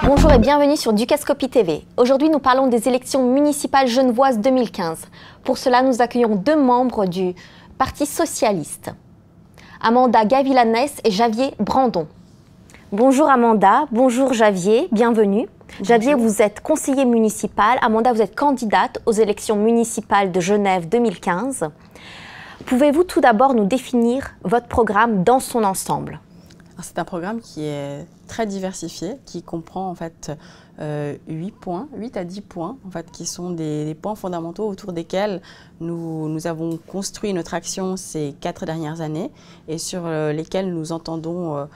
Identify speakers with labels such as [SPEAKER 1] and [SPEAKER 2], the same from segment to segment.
[SPEAKER 1] Bonjour et bienvenue sur Ducascopie TV. Aujourd'hui, nous parlons des élections municipales genevoises 2015. Pour cela, nous accueillons deux membres du Parti socialiste, Amanda Gavilanes et Javier Brandon. Bonjour Amanda, bonjour Javier, bienvenue. Bonjour. Javier, vous êtes conseiller municipal. Amanda, vous êtes candidate aux élections municipales de Genève 2015. Pouvez-vous tout d'abord nous définir votre programme dans son ensemble?
[SPEAKER 2] C'est un programme qui est très diversifié, qui comprend en fait 8 à 10 points en fait, qui sont des points fondamentaux autour desquels nous avons construit notre action ces 4 dernières années et sur lesquels nous entendons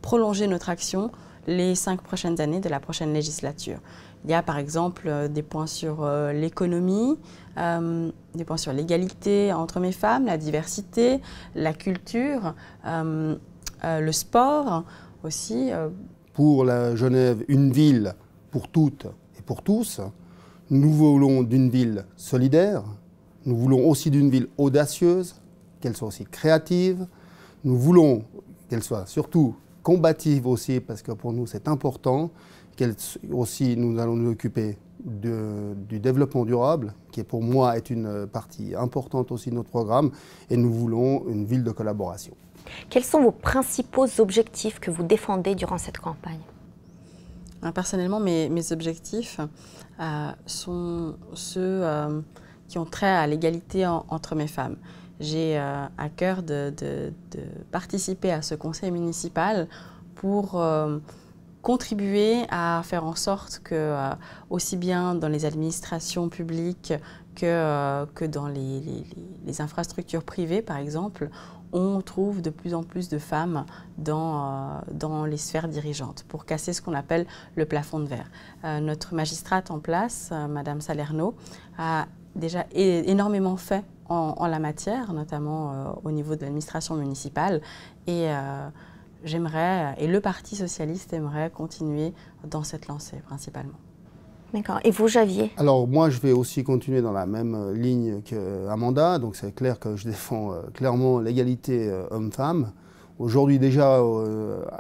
[SPEAKER 2] prolonger notre action les 5 prochaines années de la prochaine législature. Il y a par exemple des points sur l'économie, des points sur l'égalité entre hommes et femmes, la diversité, la culture, le sport aussi.
[SPEAKER 3] Pour la Genève, une ville pour toutes et pour tous. Nous voulons d'une ville solidaire. Nous voulons aussi d'une ville audacieuse, qu'elle soit aussi créative. Nous voulons qu'elle soit surtout combative aussi, parce que pour nous c'est important. Qu'elle aussi, nous allons nous occuper du développement durable, qui pour moi est une partie importante aussi de notre programme. Et nous voulons une ville de collaboration.
[SPEAKER 1] Quels sont vos principaux objectifs que vous défendez durant cette campagne?
[SPEAKER 2] Personnellement, mes objectifs sont ceux qui ont trait à l'égalité entre hommes et femmes. J'ai à cœur de participer à ce conseil municipal pour contribuer à faire en sorte que, aussi bien dans les administrations publiques que dans les infrastructures privées, par exemple, on trouve de plus en plus de femmes dans les sphères dirigeantes pour casser ce qu'on appelle le plafond de verre. Notre magistrate en place, Madame Salerno, a déjà énormément fait en la matière, notamment au niveau de l'administration municipale. Et j'aimerais, et le Parti socialiste aimerait continuer dans cette lancée principalement.
[SPEAKER 1] D'accord. Et vous, Javier? Alors
[SPEAKER 3] moi, je vais aussi continuer dans la même ligne qu'Amanda. Donc c'est clair que je défends clairement l'égalité homme-femme. Aujourd'hui déjà,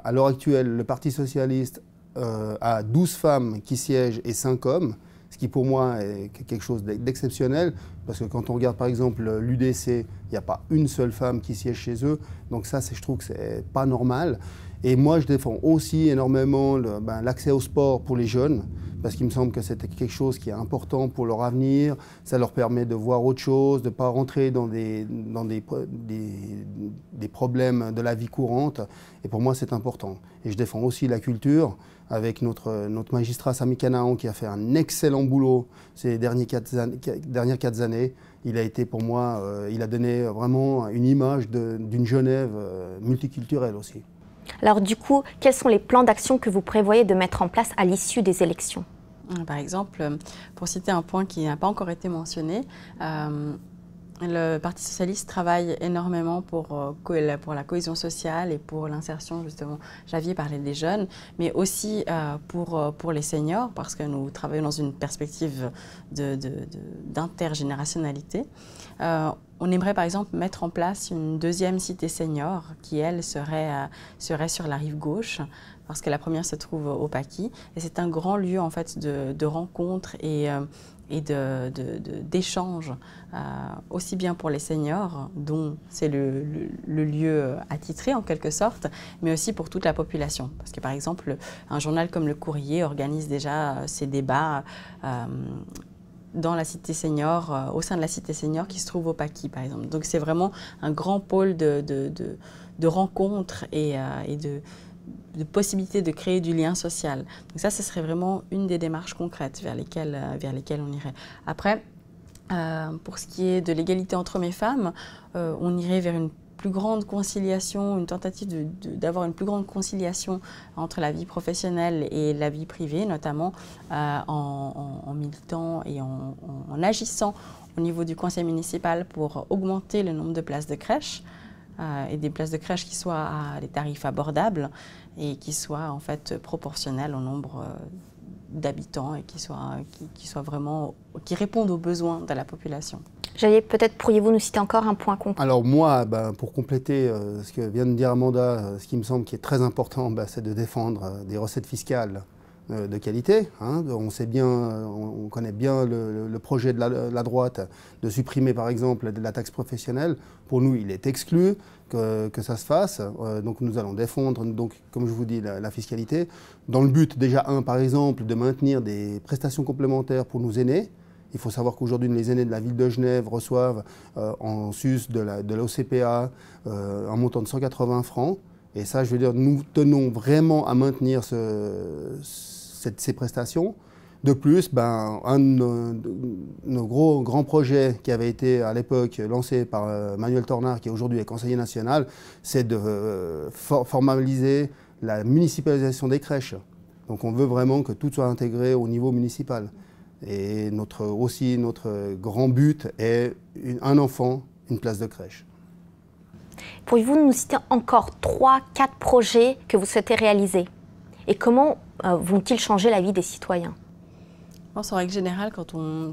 [SPEAKER 3] à l'heure actuelle, le Parti socialiste a 12 femmes qui siègent et 5 hommes, ce qui pour moi est quelque chose d'exceptionnel. Parce que quand on regarde par exemple l'UDC, il n'y a pas une seule femme qui siège chez eux. Donc ça, je trouve que c'est pas normal. Et moi, je défends aussi énormément l'accès au sport pour les jeunes, parce qu'il me semble que c'est quelque chose qui est important pour leur avenir. Ça leur permet de voir autre chose, de ne pas rentrer dans des problèmes de la vie courante. Et pour moi, c'est important. Et je défends aussi la culture, avec notre magistrat Sami Canaan, qui a fait un excellent boulot ces dernières 4 années. Il a été pour moi, il a donné vraiment une image d'une Genève multiculturelle aussi.
[SPEAKER 1] Alors du coup, quels sont les plans d'action que vous prévoyez de mettre en place à l'issue des élections?
[SPEAKER 2] Par exemple, pour citer un point qui n'a pas encore été mentionné, le Parti socialiste travaille énormément pour la cohésion sociale et pour l'insertion, justement. Javier parlait des jeunes, mais aussi pour les seniors, parce que nous travaillons dans une perspective d'intergénérationnalité. On aimerait par exemple mettre en place une deuxième cité senior qui, elle, serait sur la rive gauche, parce que la première se trouve au Paquis. Et c'est un grand lieu en fait de rencontres et d'échanges, aussi bien pour les seniors, dont c'est le lieu attitré en quelque sorte, mais aussi pour toute la population. Parce que par exemple, un journal comme Le Courrier organise déjà ces débats dans la cité senior, au sein de la cité senior qui se trouve au Paquis, par exemple. Donc c'est vraiment un grand pôle de rencontres et de possibilités de créer du lien social. Donc ça, ce serait vraiment une des démarches concrètes vers lesquelles on irait. Après, pour ce qui est de l'égalité entre hommes et femmes, on irait vers une plus grande conciliation, une tentative d'avoir une plus grande conciliation entre la vie professionnelle et la vie privée, notamment en militant et en agissant au niveau du conseil municipal pour augmenter le nombre de places de crèche et des places de crèche qui soient à des tarifs abordables et qui soient en fait proportionnels au nombre d'habitants et qui répondent aux besoins de la population.
[SPEAKER 1] Peut-être pourriez-vous nous citer encore un point concret?
[SPEAKER 3] Alors moi, pour compléter ce que vient de dire Amanda, ce qui me semble qui est très important, c'est de défendre des recettes fiscales de qualité. Hein. On connaît bien le projet de la droite de supprimer par exemple de la taxe professionnelle. Pour nous, il est exclu que ça se fasse. Donc nous allons défendre, donc, comme je vous dis, la fiscalité, dans le but déjà, par exemple, de maintenir des prestations complémentaires pour nos aînés. Il faut savoir qu'aujourd'hui, les aînés de la ville de Genève reçoivent en sus de l'OCPA un montant de 180 francs. Et ça, je veux dire, nous tenons vraiment à maintenir ces prestations. De plus, un de nos grands projets qui avait été à l'époque lancé par Manuel Tornard, qui aujourd'hui est conseiller national, c'est de formaliser la municipalisation des crèches. Donc on veut vraiment que tout soit intégré au niveau municipal. Et notre grand but est un enfant, une place de crèche.
[SPEAKER 1] Pourriez-vous nous citer encore 3-4 projets que vous souhaitez réaliser? Et comment vont-ils changer la vie des citoyens?
[SPEAKER 2] Je pense en règle générale,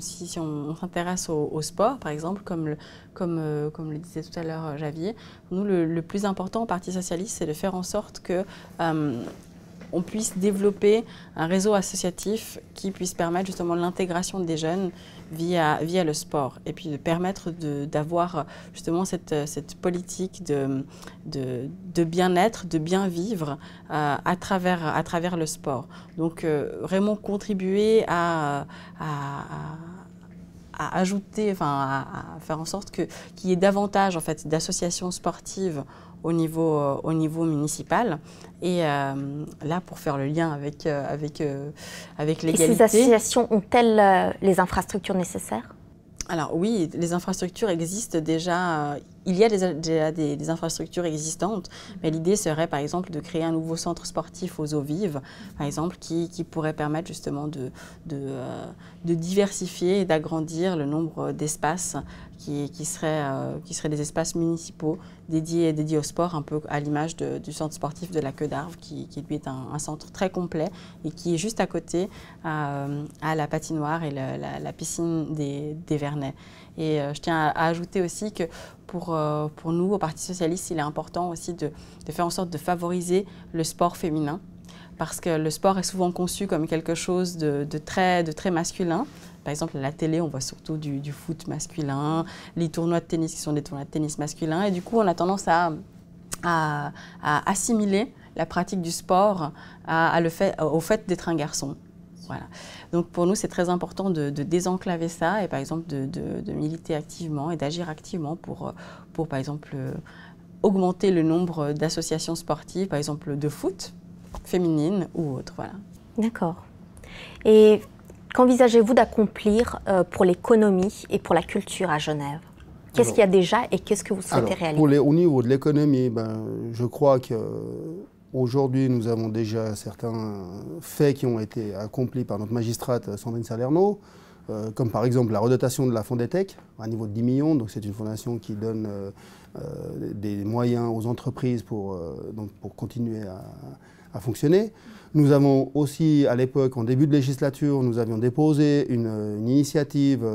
[SPEAKER 2] si on s'intéresse au sport, par exemple, comme le disait tout à l'heure Javier, nous, le plus important au Parti socialiste, c'est de faire en sorte que on puisse développer un réseau associatif qui puisse permettre justement l'intégration des jeunes via le sport et puis de permettre d'avoir justement cette politique de bien-être, de bien vivre à travers le sport. Donc vraiment contribuer à ajouter, à faire en sorte qu'il y ait davantage en fait, d'associations sportives au niveau municipal. Et là, pour faire le lien avec l'égalité.
[SPEAKER 1] Et ces associations ont-elles les infrastructures nécessaires?
[SPEAKER 2] Alors oui, les infrastructures existent déjà. Il y a déjà des infrastructures existantes, mais l'idée serait par exemple de créer un nouveau centre sportif aux eaux vives, par exemple, qui pourrait permettre justement de diversifier et d'agrandir le nombre d'espaces qui seraient des espaces municipaux dédiés au sport, un peu à l'image du centre sportif de la Queue d'Arve, qui lui est un centre très complet et qui est juste à côté à la patinoire et la piscine des Vernets. Et je tiens à ajouter aussi que pour nous, au Parti socialiste, il est important aussi de faire en sorte de favoriser le sport féminin, parce que le sport est souvent conçu comme quelque chose de très masculin. Par exemple, à la télé, on voit surtout du foot masculin, les tournois de tennis qui sont des tournois de tennis masculins. Et du coup, on a tendance à assimiler la pratique du sport au fait d'être un garçon. Voilà. Donc pour nous, c'est très important de désenclaver ça et par exemple de militer activement et d'agir activement pour par exemple augmenter le nombre d'associations sportives, par exemple de foot, féminines ou autres. Voilà.
[SPEAKER 1] D'accord. Et qu'envisagez-vous d'accomplir pour l'économie et pour la culture à Genève? Qu'est-ce qu'il y a déjà et qu'est-ce que vous souhaitez réaliser?
[SPEAKER 3] Au niveau de l'économie, je crois qu'aujourd'hui, nous avons déjà certains faits qui ont été accomplis par notre magistrate Sandrine Salerno, comme par exemple la redotation de la Fondetec à niveau de 10 millions. Donc c'est une fondation qui donne des moyens aux entreprises pour continuer à fonctionner. Nous avons aussi, à l'époque, en début de législature, nous avions déposé une initiative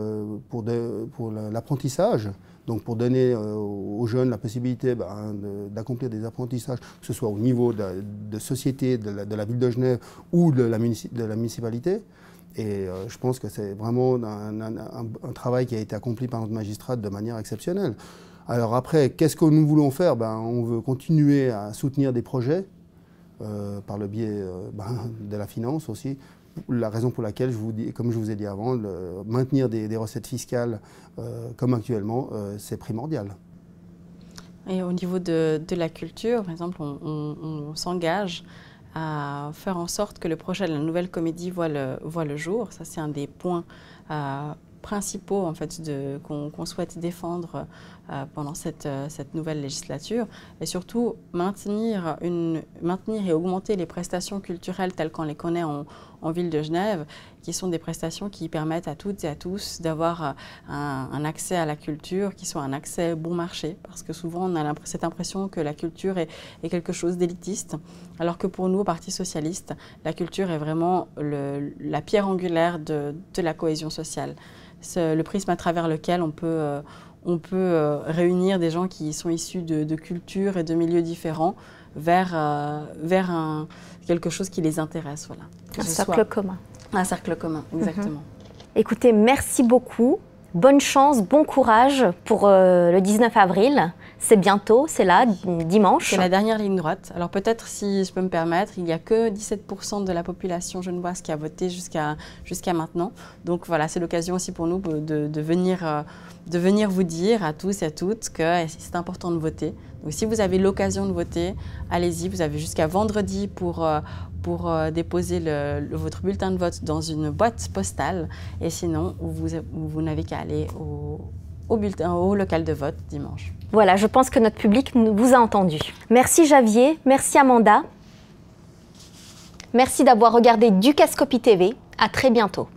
[SPEAKER 3] pour l'apprentissage, donc pour donner aux jeunes la possibilité d'accomplir des apprentissages, que ce soit au niveau de société, de la ville de Genève ou de la municipalité. Et je pense que c'est vraiment un travail qui a été accompli par notre magistrate de manière exceptionnelle. Alors après, qu'est-ce que nous voulons faire? On veut continuer à soutenir des projets par le biais de la finance aussi. La raison pour laquelle, comme je vous ai dit avant, maintenir des recettes fiscales comme actuellement, c'est primordial.
[SPEAKER 2] Et au niveau de la culture, par exemple, on s'engage à faire en sorte que le projet de la Nouvelle Comédie voit le jour. Ça, c'est un des points principaux en fait, qu'on souhaite défendre pendant cette nouvelle législature, et surtout maintenir et augmenter les prestations culturelles telles qu'on les connaît en ville de Genève, qui sont des prestations qui permettent à toutes et à tous d'avoir un accès à la culture, qui soit un accès bon marché, parce que souvent on a cette impression que la culture est quelque chose d'élitiste, alors que pour nous, au Parti socialiste, la culture est vraiment la pierre angulaire de la cohésion sociale. C'est le prisme à travers lequel on peut réunir des gens qui sont issus de cultures et de milieux différents vers quelque chose qui les intéresse. Voilà.
[SPEAKER 1] Un cercle commun.
[SPEAKER 2] Un cercle commun, exactement.
[SPEAKER 1] Écoutez, merci beaucoup. Bonne chance, bon courage pour le 19 avril. C'est bientôt, c'est là, dimanche.
[SPEAKER 2] C'est la dernière ligne droite. Alors peut-être, si je peux me permettre, il n'y a que 17% de la population genevoise qui a voté jusqu'à maintenant. Donc voilà, c'est l'occasion aussi pour nous de venir vous dire à tous et à toutes que c'est important de voter. Donc si vous avez l'occasion de voter, allez-y. Vous avez jusqu'à vendredi pour déposer votre bulletin de vote dans une boîte postale. Et sinon, vous n'avez qu'à aller au local de vote dimanche.
[SPEAKER 1] Voilà, je pense que notre public vous a entendu. Merci Javier, merci Amanda. Merci d'avoir regardé Ducascopie TV. À très bientôt.